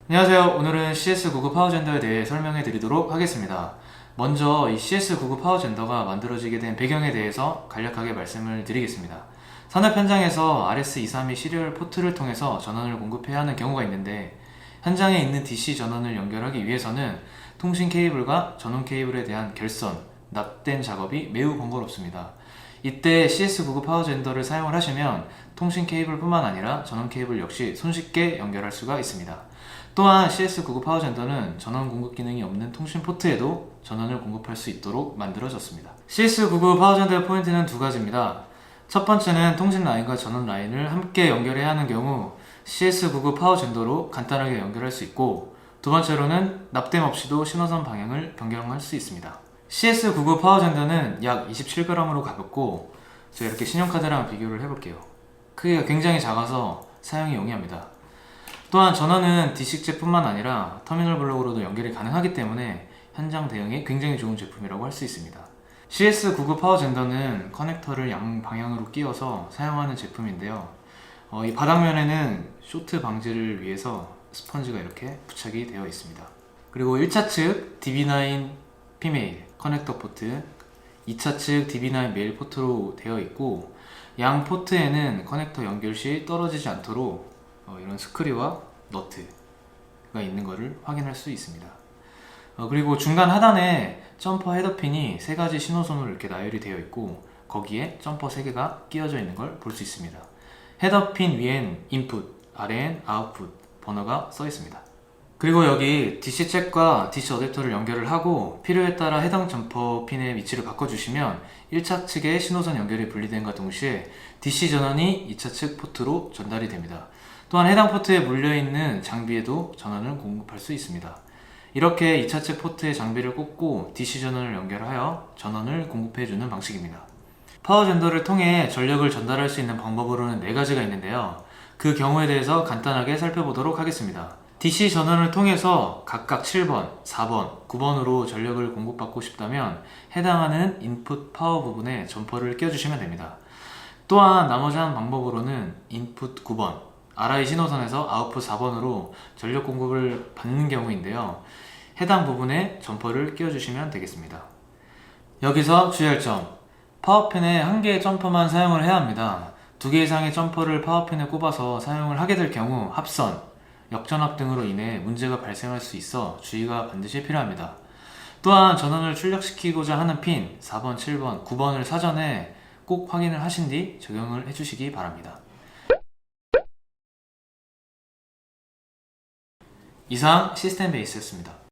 안녕하세요. 오늘은 CS99 파워젠더에 대해 설명해 드리도록 하겠습니다. 먼저 이 CS99 파워젠더가 만들어지게 된 배경에 대해서 간략하게 말씀을 드리겠습니다. 산업 현장에서 RS232 시리얼 포트를 통해서 전원을 공급해야 하는 경우가 있는데, 현장에 있는 DC 전원을 연결하기 위해서는 통신 케이블과 전원 케이블에 대한 결선, 납땜 작업이 매우 번거롭습니다. 이때 CS99 파워젠더를 사용을 하시면 통신 케이블 뿐만 아니라 전원 케이블 역시 손쉽게 연결할 수가 있습니다. 또한 CS99 파워젠더는 전원 공급 기능이 없는 통신 포트에도 전원을 공급할 수 있도록 만들어졌습니다. CS99 파워젠더의 포인트는 두 가지입니다. 첫 번째는 통신 라인과 전원 라인을 함께 연결해야 하는 경우 CS99 파워젠더로 간단하게 연결할 수 있고, 두 번째로는 납땜 없이도 신호선 방향을 변경할 수 있습니다. CS99 파워젠더는 약 27g으로 가볍고, 제가 이렇게 신용카드랑 비교를 해볼게요. 크기가 굉장히 작아서 사용이 용이합니다. 또한 전원은 D식제뿐만 아니라 터미널 블록으로도 연결이 가능하기 때문에 현장 대응에 굉장히 좋은 제품이라고 할 수 있습니다. CS99 파워젠더는 커넥터를 양 방향으로 끼워서 사용하는 제품인데요. 이 바닥면에는 쇼트 방지를 위해서 스펀지가 이렇게 부착이 되어 있습니다. 그리고 1차 측 DB9 피메일 커넥터 포트, 2차 측 DB9 메일 포트로 되어 있고, 양 포트에는 커넥터 연결 시 떨어지지 않도록 이런 스크류와 너트가 있는 것을 확인할 수 있습니다. 그리고 중간 하단에 점퍼 헤더핀이 3가지 신호선으로 이렇게 나열이 되어 있고, 거기에 점퍼 3개가 끼워져 있는 걸 볼 수 있습니다. 헤더핀 위엔 인풋, 아래엔 아웃풋 번호가 써 있습니다. 그리고 여기 DC 잭과 DC 어댑터를 연결을 하고, 필요에 따라 해당 점퍼 핀의 위치를 바꿔주시면 1차 측의 신호선 연결이 분리된과 동시에 DC 전원이 2차 측 포트로 전달이 됩니다. 또한 해당 포트에 물려있는 장비에도 전원을 공급할 수 있습니다. 이렇게 2차 측 포트에 장비를 꽂고 DC 전원을 연결하여 전원을 공급해주는 방식입니다. 파워젠더를 통해 전력을 전달할 수 있는 방법으로는 4가지가 있는데요. 그 경우에 대해서 간단하게 살펴보도록 하겠습니다. DC 전원을 통해서 각각 7번, 4번, 9번으로 전력을 공급받고 싶다면 해당하는 인풋 파워 부분에 점퍼를 껴주시면 됩니다. 또한 나머지 한 방법으로는 인풋 9번, RI 신호선에서 아웃풋 4번으로 전력 공급을 받는 경우인데요. 해당 부분에 점퍼를 끼워주시면 되겠습니다. 여기서 주의할 점, 파워핀에 1개의 점퍼만 사용을 해야 합니다. 2개 이상의 점퍼를 파워핀에 꼽아서 사용을 하게 될 경우 합선, 역전압 등으로 인해 문제가 발생할 수 있어 주의가 반드시 필요합니다. 또한 전원을 출력시키고자 하는 핀 4번, 7번, 9번을 사전에 꼭 확인을 하신 뒤 적용을 해주시기 바랍니다. 이상 시스템 베이스였습니다.